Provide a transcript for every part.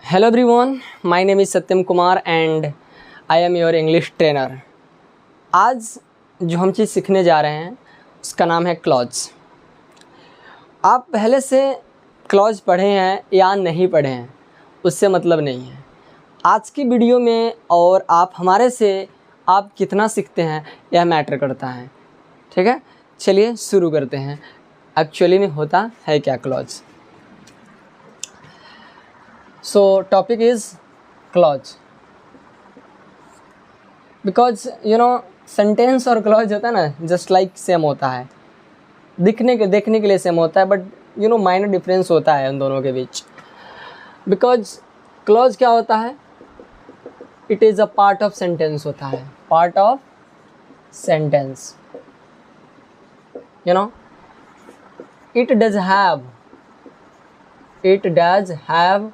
Hello everyone, my name is Satyam Kumar and I am your English trainer। आज जो हम चीज़ सीखने जा रहे हैं उसका नाम है क्लॉज। आप पहले से क्लॉज पढ़े हैं या नहीं पढ़े हैं उससे मतलब नहीं है। आज की वीडियो में और आप हमारे से आप कितना सीखते हैं यह मैटर करता है। ठीक है, चलिए शुरू करते हैं। एक्चुअली में होता है क्या clause. So topic is clause because sentence और क्लॉज होता है ना, जस्ट लाइक सेम होता है, देखने के लिए सेम होता है, बट माइनर डिफरेंस होता है उन दोनों के बीच। बिकॉज क्लॉज क्या होता है, it is a part of sentence होता है, part of sentence. It does have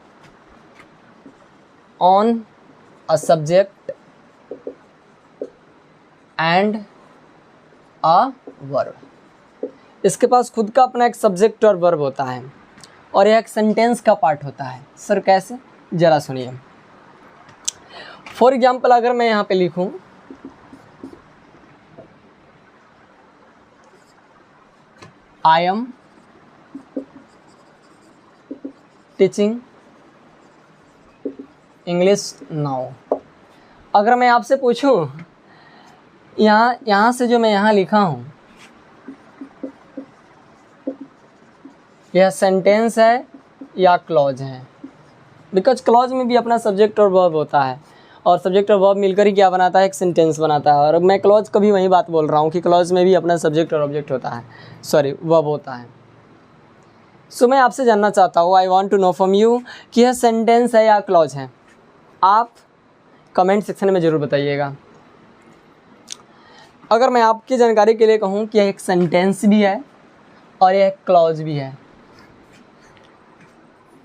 on a subject and a verb। इसके पास खुद का अपना एक सब्जेक्ट और वर्ब होता है और यह एक सेंटेंस का पार्ट होता है। सर कैसे, जरा सुनिए। फॉर एग्जाम्पल अगर मैं यहाँ पे लिखूँ I am teaching English now. अगर मैं आपसे पूछूं यहाँ से जो मैं यहाँ लिखा हूँ यह सेंटेंस है या क्लॉज है। बिकॉज क्लॉज में भी अपना सब्जेक्ट और वर्ब होता है और सब्जेक्ट और वर्ब मिलकर ही क्या बनाता है, एक सेंटेंस बनाता है। और मैं क्लॉज का भी वही बात बोल रहा हूँ कि क्लॉज में भी अपना सब्जेक्ट और ऑब्जेक्ट होता है, वर्ब होता है। सो मैं आपसे जानना चाहता हूँ, I want to know from you कि यह सेंटेंस है या क्लॉज है। आप कमेंट सेक्शन में ज़रूर बताइएगा। अगर मैं आपकी जानकारी के लिए कहूँ कि यह एक सेंटेंस भी है और यह एक क्लॉज भी है,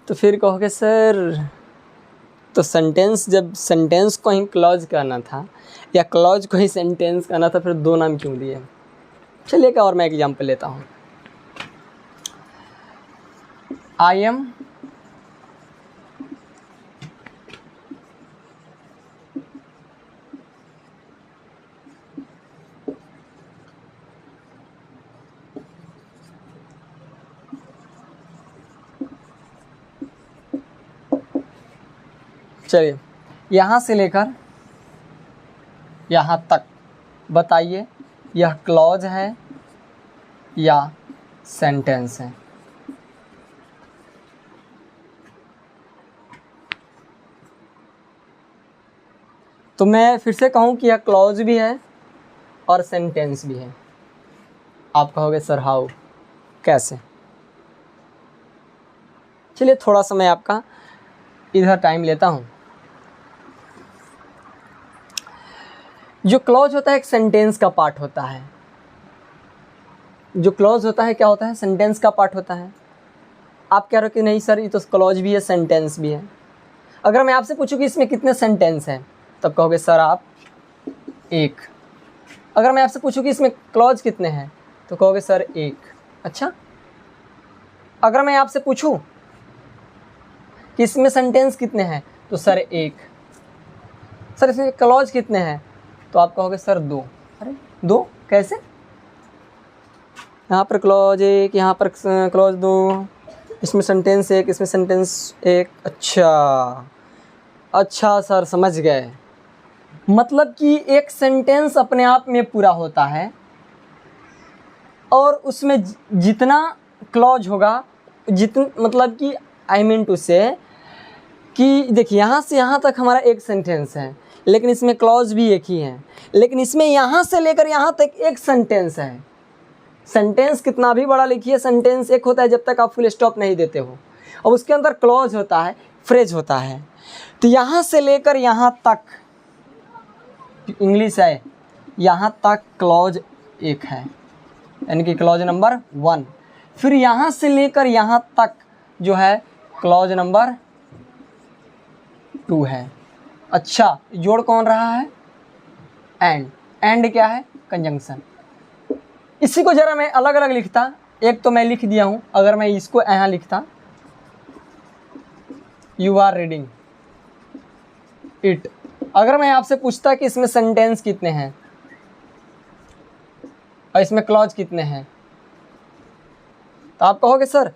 तो फिर कहोगे सर तो जब सेंटेंस को ही क्लॉज करना था या क्लॉज को ही सेंटेंस करना था, फिर दो नाम क्यों दिए। चलिए और मैं एग्जाम्पल लेता हूँ। आई एम चलिए यहाँ से लेकर यहाँ तक बताइए यह क्लॉज है या सेंटेंस है। तो मैं फिर से कहूँ कि यह क्लॉज भी है और सेंटेंस भी है। आप कहोगे सर हाउ, कैसे। चलिए थोड़ा सा मैं आपका इधर टाइम लेता हूँ। जो क्लॉज होता है एक सेंटेंस का पार्ट होता है। जो क्लॉज होता है क्या होता है, सेंटेंस का पार्ट होता है। आप कह रहे हो कि नहीं सर ये तो क्लॉज भी है सेंटेंस भी है। अगर मैं आपसे पूछूं कि इसमें कितने सेंटेंस हैं, तब कहोगे सर आप एक। अगर मैं आपसे पूछूं कि इसमें क्लॉज कितने हैं, तो कहोगे सर एक। अच्छा, अगर मैं आपसे पूछूं कि इसमें सेंटेंस कितने हैं, तो सर एक। सर इसमें क्लॉज कितने हैं, तो आप कहोगे सर दो। अरे दो कैसे, यहाँ पर क्लॉज एक, यहाँ पर क्लॉज दो, इसमें सेंटेंस एक, इसमें सेंटेंस एक। अच्छा सर समझ गए। मतलब कि एक सेंटेंस अपने आप में पूरा होता है और उसमें जितना क्लॉज होगा मतलब कि आई मीन टू से कि देखिए यहाँ से यहाँ तक हमारा एक सेंटेंस है, लेकिन इसमें क्लॉज भी एक ही है, लेकिन इसमें यहाँ से लेकर यहाँ तक एक सेंटेंस है। सेंटेंस कितना भी बड़ा लिखिए, सेंटेंस एक होता है जब तक आप फुल स्टॉप नहीं देते हो, और उसके अंदर क्लॉज होता है, फ्रेज होता है। तो यहाँ से लेकर यहाँ तक इंग्लिश है, यहाँ तक क्लॉज एक है, यानी कि क्लॉज नंबर 1। फिर यहाँ से लेकर यहाँ तक जो है क्लॉज नंबर 2 है। अच्छा, जोड़ कौन रहा है, एंड क्या है, कंजंक्शन। इसी को जरा मैं अलग अलग लिखता, एक तो मैं लिख दिया हूँ। अगर मैं इसको यहाँ लिखता, यू आर रीडिंग, इट। अगर मैं आपसे पूछता कि इसमें सेंटेंस कितने हैं और इसमें क्लॉज कितने हैं, तो आप कहोगे सर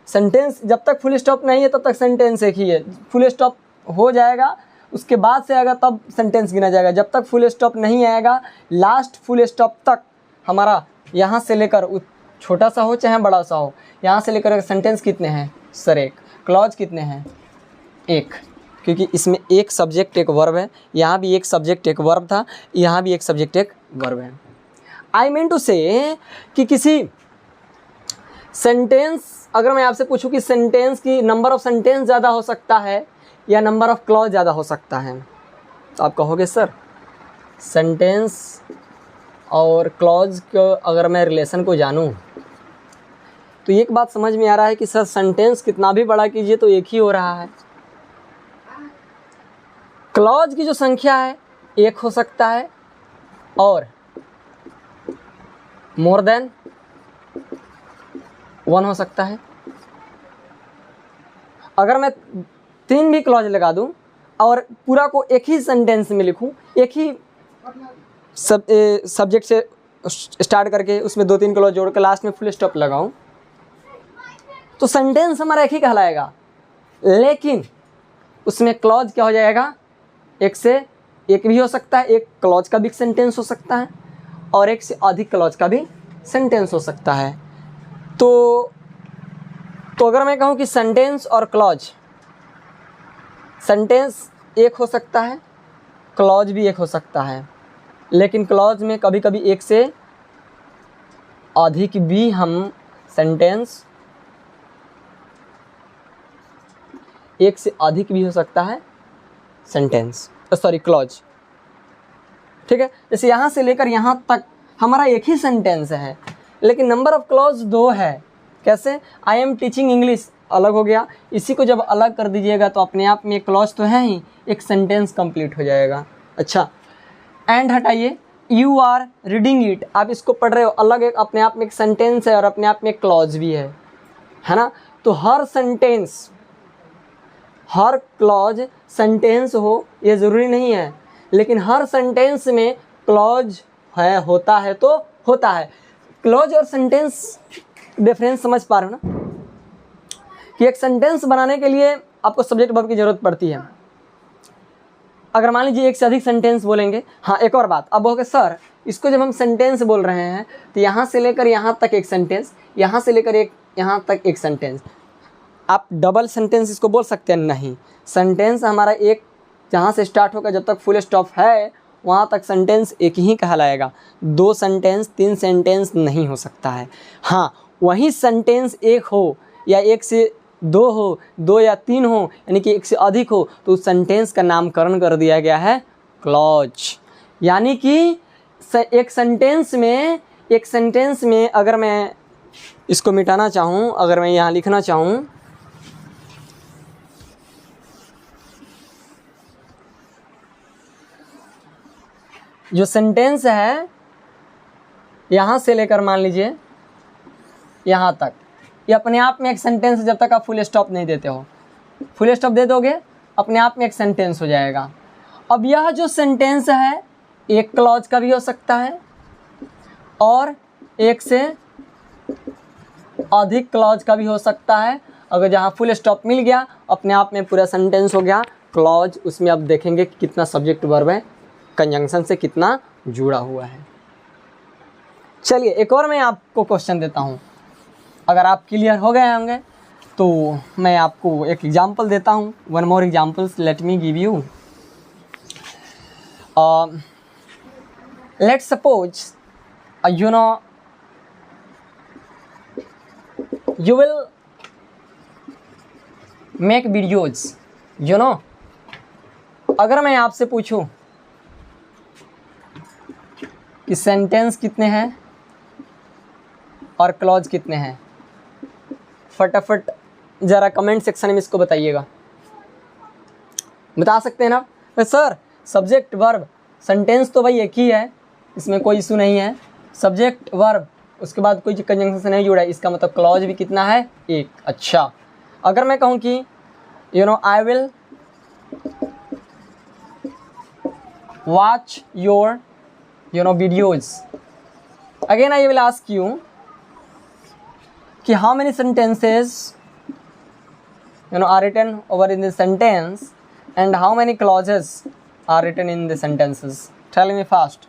सेंटेंस जब तक फुल स्टॉप नहीं है तब तक सेंटेंस एक ही है, फुल स्टॉप हो जाएगा उसके बाद से आएगा तब सेंटेंस गिना जाएगा। जब तक फुल स्टॉप नहीं आएगा, लास्ट फुल स्टॉप तक हमारा यहाँ से लेकर छोटा सा हो चाहे बड़ा सा हो, यहाँ से लेकर सेंटेंस कितने हैं सर एक, क्लॉज कितने हैं एक, क्योंकि इसमें एक सब्जेक्ट एक वर्ब है, यहाँ भी एक सब्जेक्ट एक वर्ब था, यहाँ भी एक सब्जेक्ट एक वर्ब है। आई मीन टू से कि किसी सेंटेंस, अगर मैं आपसे पूछूं कि सेंटेंस की नंबर ऑफ सेंटेंस ज़्यादा हो सकता है या नंबर ऑफ क्लॉज ज़्यादा हो सकता है, तो आप कहोगे सर सेंटेंस और क्लॉज को अगर मैं रिलेशन को जानूं तो एक बात समझ में आ रहा है कि सर सेंटेंस कितना भी बड़ा कीजिए तो एक ही हो रहा है, क्लॉज की जो संख्या है एक हो सकता है और मोर देन 1 हो सकता है। अगर मैं 3 भी क्लॉज लगा दूं और पूरा को एक ही सेंटेंस में लिखूं, एक ही सब्जेक्ट से स्टार्ट करके उसमें 2-3 क्लॉज जोड़ कर लास्ट में फुल स्टॉप लगाऊं, तो सेंटेंस हमारा एक ही कहलाएगा, लेकिन उसमें क्लॉज क्या हो जाएगा, एक से एक भी हो सकता है, एक क्लॉज का भी सेंटेंस हो सकता है और एक से अधिक क्लॉज का भी सेंटेंस हो सकता है। तो अगर मैं कहूँ कि सेंटेंस और क्लॉज, सेंटेंस एक हो सकता है, क्लॉज भी एक हो सकता है, लेकिन क्लॉज में कभी कभी एक से अधिक भी हम सेंटेंस, एक से अधिक भी हो सकता है सेंटेंस, सॉरी क्लॉज, ठीक है। जैसे यहाँ से लेकर यहाँ तक हमारा एक ही सेंटेंस है लेकिन नंबर ऑफ क्लॉज 2 है। कैसे, आई एम टीचिंग इंग्लिश अलग हो गया, इसी को जब अलग कर दीजिएगा तो अपने आप में एक क्लॉज तो है ही, एक सेंटेंस कंप्लीट हो जाएगा। अच्छा, एंड हटाइए, यू आर रीडिंग इट, आप इसको पढ़ रहे हो, अलग एक अपने आप में एक सेंटेंस है और अपने आप में एक क्लॉज भी है ना। तो हर सेंटेंस, हर क्लॉज सेंटेंस हो ये ज़रूरी नहीं है, लेकिन हर सेंटेंस में क्लॉज है, होता है तो होता है। क्लॉज और सेंटेंस डिफरेंस समझ पा रहे हो ना, कि एक सेंटेंस बनाने के लिए आपको सब्जेक्ट वर्ब की ज़रूरत पड़ती है। अगर मान लीजिए एक से अधिक सेंटेंस बोलेंगे, हाँ एक और बात, अब होगा सर इसको जब हम सेंटेंस बोल रहे हैं तो यहाँ से लेकर यहाँ तक एक सेंटेंस, यहाँ से लेकर यहाँ तक एक सेंटेंस, आप डबल सेंटेंस इसको बोल सकते हैं? नहीं, सेंटेंस हमारा एक जहाँ से स्टार्ट होगा जब तक फुल स्टॉप है वहाँ तक सेंटेंस एक ही कहलाएगा, 2 सेंटेंस 3 सेंटेंस नहीं हो सकता है। हाँ, वही सेंटेंस एक हो या 1 से 2 हो, 2 या 3 हो, यानी कि 1 से अधिक हो, तो उस सेंटेंस का नामकरण कर दिया गया है क्लॉज। यानी कि एक सेंटेंस में अगर मैं इसको मिटाना चाहूँ, अगर मैं यहाँ लिखना चाहूँ, जो सेंटेंस है यहाँ से लेकर मान लीजिए यहाँ तक, ये अपने आप में एक सेंटेंस, जब तक आप फुल स्टॉप नहीं देते हो। फुल स्टॉप दे दोगे अपने आप में एक सेंटेंस हो जाएगा। अब यह जो सेंटेंस है एक क्लॉज का भी हो सकता है और एक से अधिक क्लॉज का भी हो सकता है। अगर जहाँ फुल स्टॉप मिल गया अपने आप में पूरा सेंटेंस हो गया क्लॉज। उसमें अब देखेंगे कि कितना सब्जेक्ट वर्ब है, कंजंक्शन से कितना जुड़ा हुआ है। चलिए एक और मैं आपको क्वेश्चन देता हूँ, अगर आप क्लियर हो गए होंगे तो मैं आपको एक एग्जांपल देता हूँ। One more examples, let me give you. Let's suppose you will make videos, अगर मैं आपसे पूछूं कि सेंटेंस कितने हैं और क्लॉज कितने हैं, फटाफट ज़रा कमेंट सेक्शन में इसको बताइएगा। बता सकते हैं ना? सर सब्जेक्ट वर्ब सेंटेंस तो भाई एक ही है, इसमें कोई इशू नहीं है। सब्जेक्ट वर्ब उसके बाद कोई कंजंक्शन से नहीं जुड़ा है, इसका मतलब क्लॉज भी कितना है? एक। अच्छा, अगर मैं कहूँ कि I will watch your videos. Again I will ask you कि how many sentences are written over in the sentence and how many clauses are written in the sentences. Tell me fast.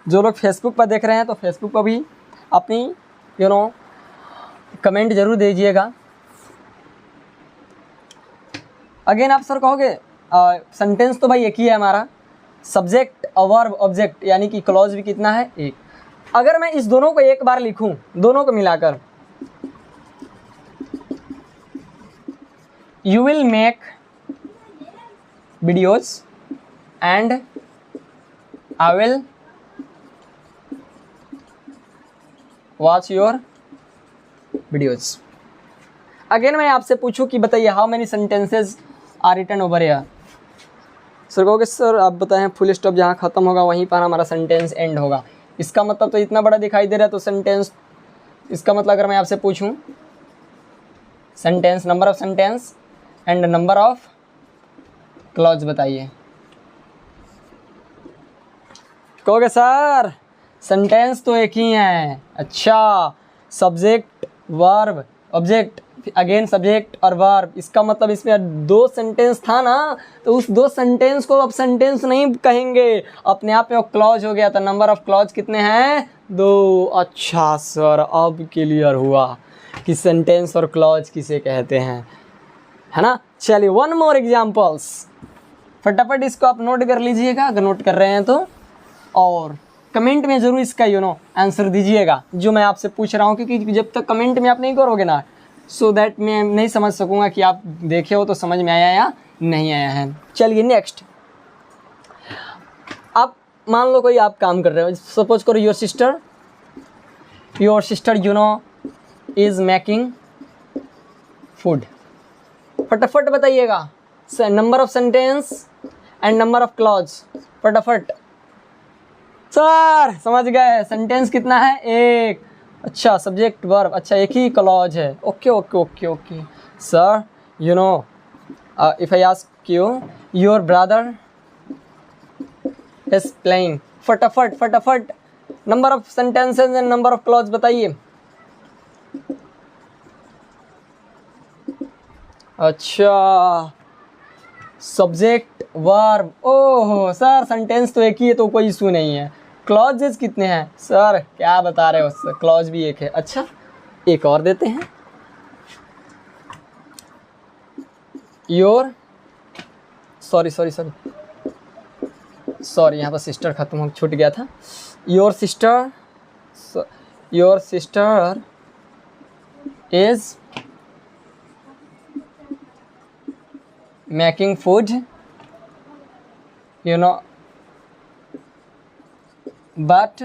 जो लोग Facebook पर देख रहे हैं तो Facebook पर भी अपनी कमेंट जरूर दीजिएगा. अगेन आप सर कहोगे सेंटेंस तो भाई एक ही है हमारा, सब्जेक्ट वर्ब ऑब्जेक्ट, यानी कि क्लॉज भी कितना है, एक. अगर मैं इस दोनों को एक बार लिखूं, दोनों को मिलाकर, you will make videos and I will watch your videos. Again मैं आपसे पूछूं कि बताइए how many sentences are written over here. Sir कहोगे सर आप बताएं फुल स्टॉप जहाँ ख़त्म होगा वहीं पर हमारा सेंटेंस एंड होगा. इसका मतलब तो इतना बड़ा दिखाई दे रहा है तो सेंटेंस, इसका मतलब अगर मैं आपसे पूछूं sentence, number of sentence and number of clause बताइए. कहोगे सर सेंटेंस तो एक ही है. अच्छा, subject verb object, again subject और वर्ब, इसका मतलब इसमें दो सेंटेंस था ना, तो उस दो सेंटेंस को अब सेंटेंस नहीं कहेंगे, अपने आप में वो क्लॉज हो गया. तो नंबर ऑफ क्लॉज कितने हैं, 2. अच्छा सर अब क्लियर हुआ कि सेंटेंस और क्लॉज किसे कहते हैं, है ना. चलिए वन मोर एग्जाम्पल्स, फटाफट इसको आप नोट कर लीजिएगा अगर नोट कर रहे हैं तो, और कमेंट में ज़रूर इसका आंसर दीजिएगा जो मैं आपसे पूछ रहा हूँ, क्योंकि जब तक कमेंट में आप नहीं करोगे ना, सो दैट मैं नहीं समझ सकूँगा कि आप देखे हो तो समझ में आया या नहीं आया है. चलिए नेक्स्ट, आप मान लो कोई आप काम कर रहे हो, सपोज करो your sister is making food. फटाफट बताइएगा number of sentence and number of clause, फटाफट. सर समझ गए, सेंटेंस कितना है, एक. अच्छा सब्जेक्ट वर्ब, अच्छा एक ही क्लॉज है. Okay okay okay okay sir, if I ask you your brother is playing, फटाफट फटाफट number of sentences and number of clause बताइए. अच्छा subject verb, oh sir sentence तो एक ही है तो कोई इशू नहीं है. क्लॉजेस कितने हैं सर, क्या बता रहे हो सर, क्लॉज भी एक है. अच्छा एक और देते हैं, योर सॉरी यहाँ पर सिस्टर खत्म हो छूट गया था. Your sister is making food, but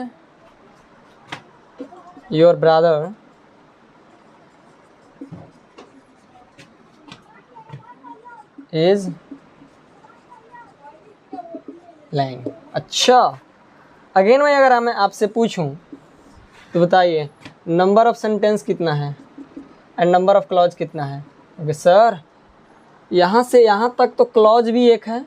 your brother is lying. अच्छा अगेन मैं अगर मैं आपसे पूछूं तो बताइए नंबर ऑफ सेंटेंस कितना है एंड नंबर ऑफ क्लॉज कितना है. ओके सर यहाँ से यहाँ तक तो क्लॉज भी एक है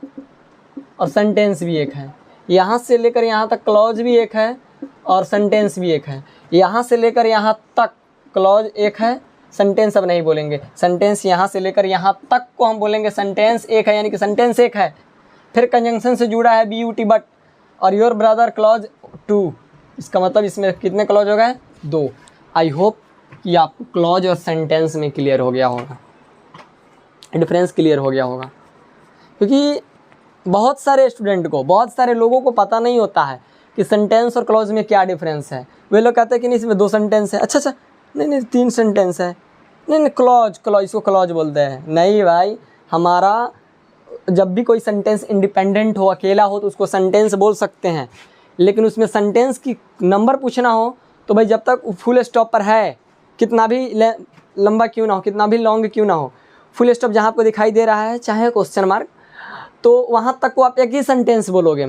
और सेंटेंस भी एक है, यहाँ से लेकर यहाँ तक क्लॉज भी एक है और सेंटेंस भी एक है, यहाँ से लेकर यहाँ तक क्लॉज एक है, सेंटेंस अब नहीं बोलेंगे, सेंटेंस यहाँ से लेकर यहाँ तक को हम बोलेंगे सेंटेंस एक है, यानी कि सेंटेंस एक है. फिर कंजंक्शन से जुड़ा है BUT बट, और योर ब्रदर क्लॉज 2, इसका मतलब इसमें कितने क्लॉज हो गए, 2. आई होप कि आपको क्लॉज और सेंटेंस में क्लियर हो गया होगा, डिफरेंस क्लियर हो गया होगा, क्योंकि बहुत सारे स्टूडेंट को, बहुत सारे लोगों को पता नहीं होता है कि सेंटेंस और क्लॉज में क्या डिफरेंस है. वे लोग कहते हैं कि नहीं इसमें 2 सेंटेंस है, अच्छा नहीं 3 सेंटेंस है, नहीं क्लॉज इसको क्लॉज बोलते हैं. नहीं भाई, हमारा जब भी कोई सेंटेंस इंडिपेंडेंट हो, अकेला हो तो उसको सेंटेंस बोल सकते हैं, लेकिन उसमें सेंटेंस की नंबर पूछना हो तो भाई जब तक फुल स्टॉप पर है, कितना भी लंबा क्यों ना हो, कितना भी लॉन्ग क्यों ना हो, फुल स्टॉप जहाँ आपको दिखाई दे रहा है चाहे क्वेश्चन मार्क, तो वहाँ तक को आप एक ही सेंटेंस बोलोगे.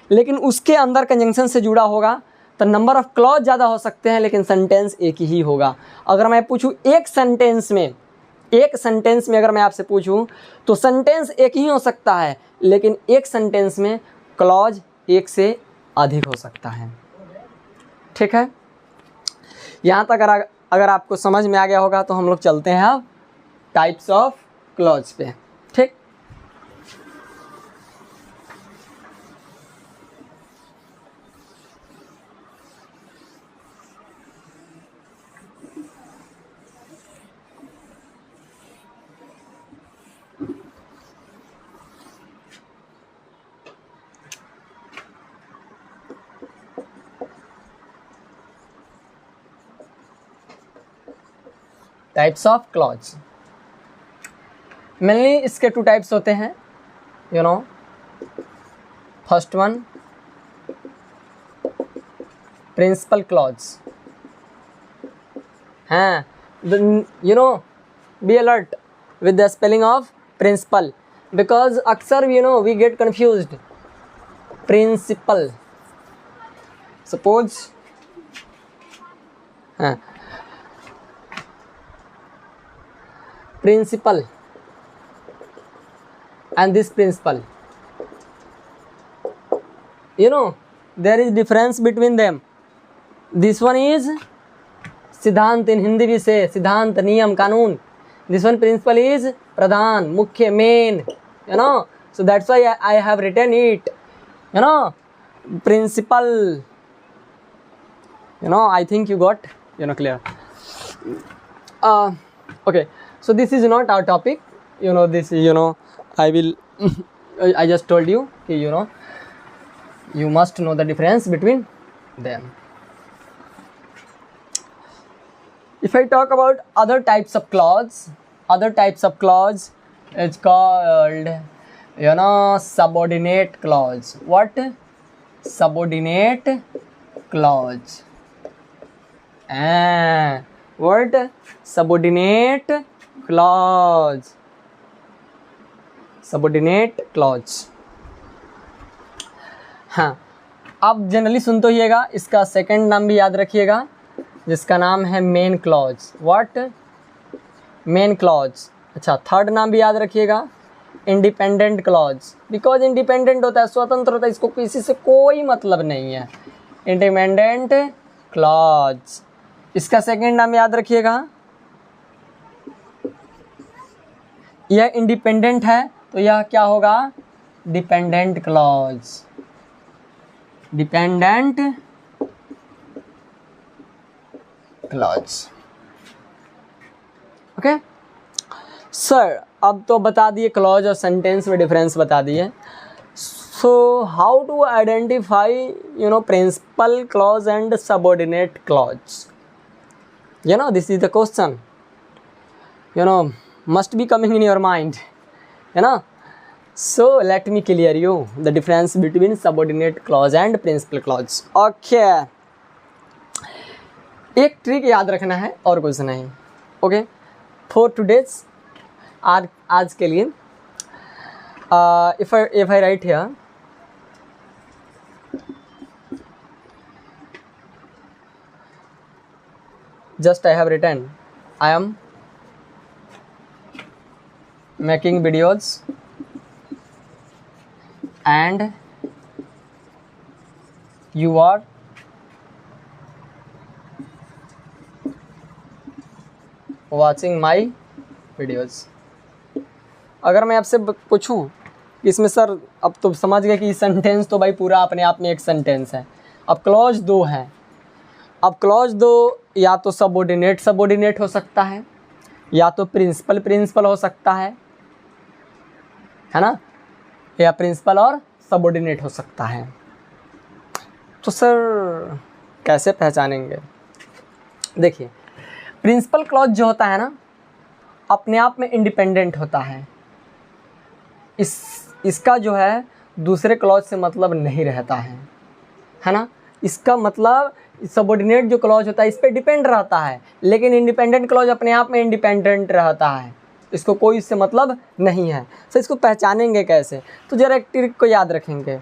लेकिन उसके अंदर कंजंक्शन से जुड़ा होगा तो नंबर ऑफ क्लॉज ज़्यादा हो सकते हैं, लेकिन सेंटेंस एक ही होगा. अगर मैं पूछूँ एक सेंटेंस में एक सेंटेंस में अगर मैं आपसे पूछूं तो सेंटेंस एक ही हो सकता है, लेकिन एक सेंटेंस में क्लॉज एक से अधिक हो सकता है। ठीक है, यहाँ तक अगर आपको समझ में आ गया होगा तो हम लोग चलते हैं अब टाइप्स ऑफ क्लॉज पे। ठीक, टाइप्स ऑफ क्लॉज मेनली इसके 2 टाइप्स होते हैं, you know. First one principal clause हैं, you know, be alert with the spelling of principal, because अक्सर you know we get confused. Principal, suppose हाँ, principal and this principal, you know there is difference between them. This one is सिद्धांत, in Hindi भी से सिद्धांत, नियम, कानून. This one principal is प्रधान, मुख्य, main, you know, so that's why I have written it, you know, principal, you know. I think you got, you know, clear. Okay, so this is not our topic, you know. This, you know, I will I just told you, you know, you must know the difference between them. If I talk about other types of clause is called, you know, subordinate clause. What? Subordinate clause. What? Subordinate clause. Subordinate clause. हाँ, आप generally सुनते होइएगा, इसका second नाम भी याद रखिएगा, जिसका नाम है main clause. What? Main clause. अच्छा, थर्ड नाम भी याद रखिएगा, इंडिपेंडेंट क्लॉज. बिकॉज इंडिपेंडेंट होता है, स्वतंत्र होता है, इसको किसी से कोई मतलब नहीं है. Independent clause. इसका सेकंड नाम याद रखिएगा, यह इंडिपेंडेंट है तो यह क्या होगा? Dependent clause. Dependent clause. Okay sir, अब तो बता दिए क्लॉज और सेंटेंस में डिफरेंस बता दिए. So how to identify, you know, principal clause and subordinate clause? You know, this is the question, you know, must be coming in your mind, you know. So let me clear you the difference between subordinate clause and principal clause. Okay, एक trick याद रखना है और कुछ नहीं. Okay, for today's, आज के लिए, if I write here, just I have written, I am making videos and you are watching my videos. अगर मैं आपसे पूछूं इसमें सर, अब तो समझ गए कि सेंटेंस तो भाई पूरा अपने आप में एक सेंटेंस है. अब क्लॉज 2 है. अब क्लॉज 2 या तो सबऑर्डिनेट हो सकता है, या तो प्रिंसिपल हो सकता है ना, या प्रिंसिपल और सबऑर्डिनेट हो सकता है. तो सर कैसे पहचानेंगे? देखिए, प्रिंसिपल क्लॉज जो होता है ना, अपने आप में इंडिपेंडेंट होता है. इसका जो है दूसरे क्लॉज से मतलब नहीं रहता है ना. इसका मतलब सबऑर्डिनेट जो क्लॉज होता है इस पे डिपेंड रहता है, लेकिन इंडिपेंडेंट क्लॉज अपने आप में इंडिपेंडेंट रहता है, इसको कोई इससे मतलब नहीं है. तो इसको पहचानेंगे कैसे? तो जरा एक ट्रिक को याद रखेंगे,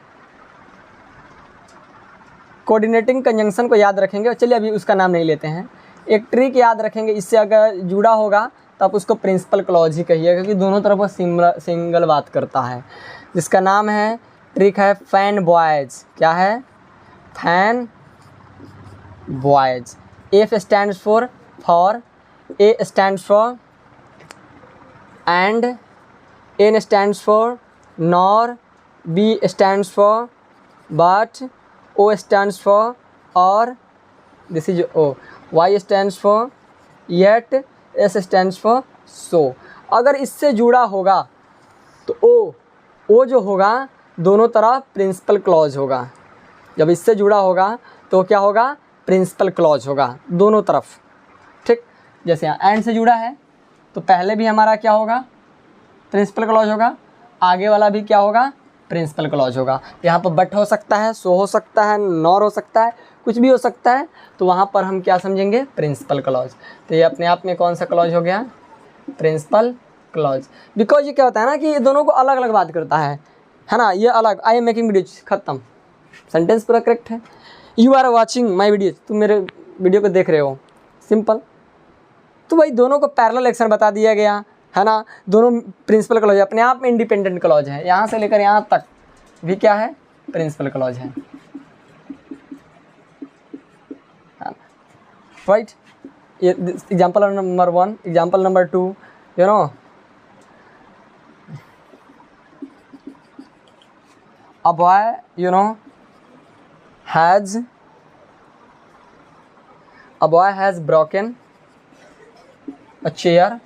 कोऑर्डिनेटिंग कंजंक्शन को याद रखेंगे. चलिए अभी उसका नाम नहीं लेते हैं. एक ट्रिक याद रखेंगे, इससे अगर जुड़ा होगा तो आप उसको प्रिंसिपल क्लॉज ही कहिए, क्योंकि दोनों तरफ वो सिंगल बात करता है, जिसका नाम है, ट्रिक है फैन बॉयज। क्या है? Fan boys. F stands for A stands for and, N stands for nor, B stands for but, O stands for or, this is O, Y stands for yet, S stands for so. अगर इससे जुड़ा होगा तो ओ जो होगा दोनों तरफ principal clause होगा। जब इससे जुड़ा होगा तो क्या होगा? प्रिंसिपल क्लॉज होगा दोनों तरफ। ठीक, जैसे यहाँ एंड से जुड़ा है तो पहले भी हमारा क्या होगा? प्रिंसिपल क्लॉज होगा, आगे वाला भी क्या होगा? प्रिंसिपल क्लॉज होगा। यहाँ पर बट हो सकता है, सो हो सकता है, नॉर हो सकता है, कुछ भी हो सकता है, तो वहाँ पर हम क्या समझेंगे? Principal clause. तो ये अपने आप में कौन सा क्लॉज हो गया? Principal clause. बिकॉज ये क्या होता है ना कि ये दोनों को अलग अलग बात करता है ना, ये अलग। आई एम मेकिंग वीडियो, खत्म, सेंटेंस पूरा करेक्ट है। You are watching my video, तुम मेरे वीडियो को देख रहे हो, सिंपल। तो भाई दोनों को पैरेलल एक्शन बता दिया गया है ना, दोनों प्रिंसिपल क्लॉज है, अपने आप में इंडिपेंडेंट क्लॉज है। यहाँ से लेकर यहाँ तक भी क्या है? प्रिंसिपल क्लॉज है, राइट। ये example number 1, example number 2, you know, a boy, you know, has broken a chair,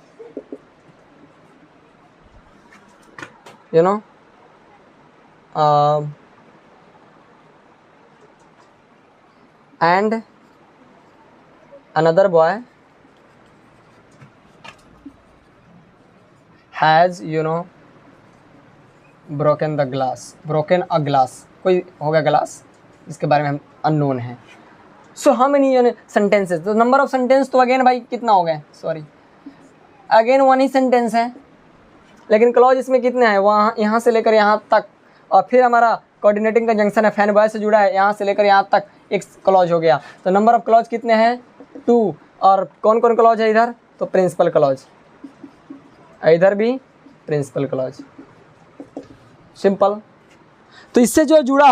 you know, and another boy has, you know, broken a glass, कोई होगा ग्लास जिसके बारे में हम अननोन है। So how many sentences? तो number of sentence तो again भाई कितना हो गए? सॉरी, अगेन 1 ही सेंटेंस है, लेकिन क्लॉज इसमें कितने हैं? वहाँ, यहाँ से लेकर यहाँ तक, और फिर हमारा कोऑर्डिनेटिंग कंजंक्शन है, फैन बॉय से जुड़ा है, यहाँ से लेकर यहाँ तक एक क्लॉज हो गया। तो नंबर ऑफ क्लॉज कितने हैं? 2। और कौन कौन क्लॉज है इधर? तो प्रिंसिपल क्लॉज, इधर भी प्रिंसिपल क्लॉज, सिंपल। तो इससे जो जुड़ा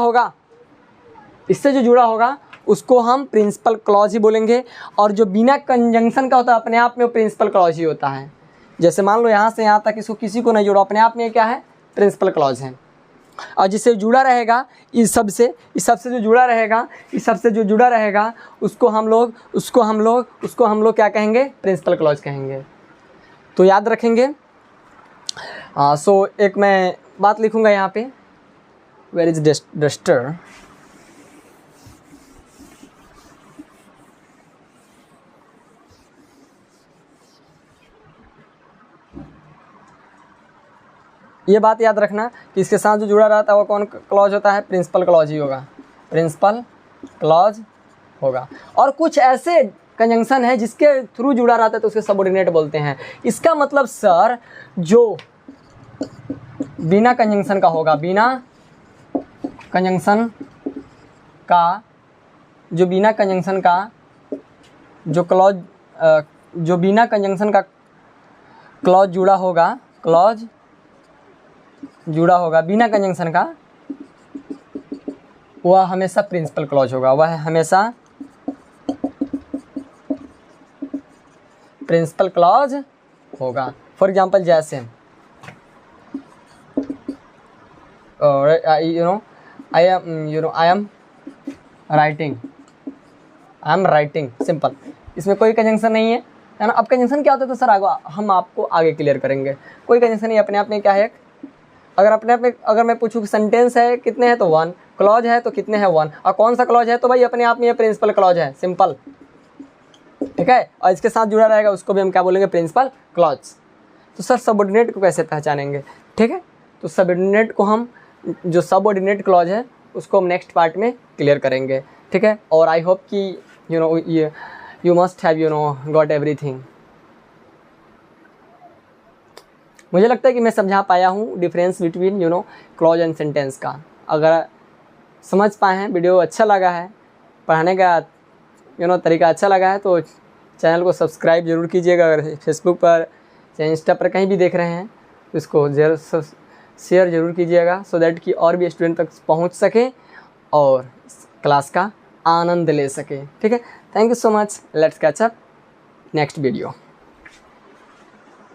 होगा उसको हम प्रिंसिपल क्लॉज ही बोलेंगे, और जो बिना कंजंक्शन का होता है अपने आप में वो प्रिंसिपल क्लॉज ही होता है। जैसे मान लो यहाँ से यहाँ तक इसको किसी को नहीं जोड़ो, अपने आप में क्या है? प्रिंसिपल क्लॉज है। और जिससे जुड़ा रहेगा इस सब से जो जुड़ा रहेगा उसको हम लोग क्या कहेंगे? प्रिंसिपल क्लॉज कहेंगे। तो याद रखेंगे। सो एक मैं बात लिखूंगा यहाँ पे, वेयर इज डस्टर। ये बात याद रखना कि इसके साथ जो जुड़ा रहता है वो कौन क्लॉज होता है? प्रिंसिपल क्लॉज ही होगा, प्रिंसिपल क्लॉज होगा। और कुछ ऐसे कंजंक्शन है जिसके थ्रू जुड़ा रहता है तो उसके सबऑर्डिनेट बोलते हैं। इसका मतलब सर जो बिना कंजंक्शन का होगा, बिना कंजंक्शन का जो क्लॉज, जो बिना कंजंक्शन का क्लॉज जुड़ा होगा बिना कंजंक्शन का, वह हमेशा प्रिंसिपल क्लॉज होगा, वह हमेशा प्रिंसिपल क्लॉज होगा। फॉर एग्जांपल जैसे आई एम राइटिंग, सिंपल। इसमें कोई कंजंक्शन नहीं है ना। अब कंजंक्शन क्या होता है तो सर हम आपको आगे क्लियर करेंगे। कोई कंजंक्शन नहीं, अपने आप में क्या है? अगर मैं पूछूं कि सेंटेंस है कितने हैं तो 1, क्लॉज है तो कितने हैं 1, और कौन सा क्लॉज है तो भाई अपने आप में ये प्रिंसिपल क्लॉज है, सिंपल। ठीक है, और इसके साथ जुड़ा रहेगा उसको भी हम क्या बोलेंगे? Principal clause. तो सर सबऑर्डिनेट को कैसे पहचानेंगे? ठीक है, तो सबऑर्डिनेट को हम, जो सबऑर्डिनेट क्लॉज है उसको हम नेक्स्ट पार्ट में क्लियर करेंगे। ठीक है, और आई होप कि you must have got everything. मुझे लगता है कि मैं समझा पाया हूँ difference between clause and sentence का। अगर समझ पाए हैं, वीडियो अच्छा लगा है, पढ़ाने का तरीका अच्छा लगा है तो चैनल को सब्सक्राइब जरूर कीजिएगा। अगर फेसबुक पर चाहे इंस्टा पर कहीं भी देख रहे हैं तो इसको शेयर ज़रूर कीजिएगा, सो दैट कि और भी स्टूडेंट तक पहुंच सके और क्लास का आनंद ले सके। ठीक है, thank you so much, let's catch up next video.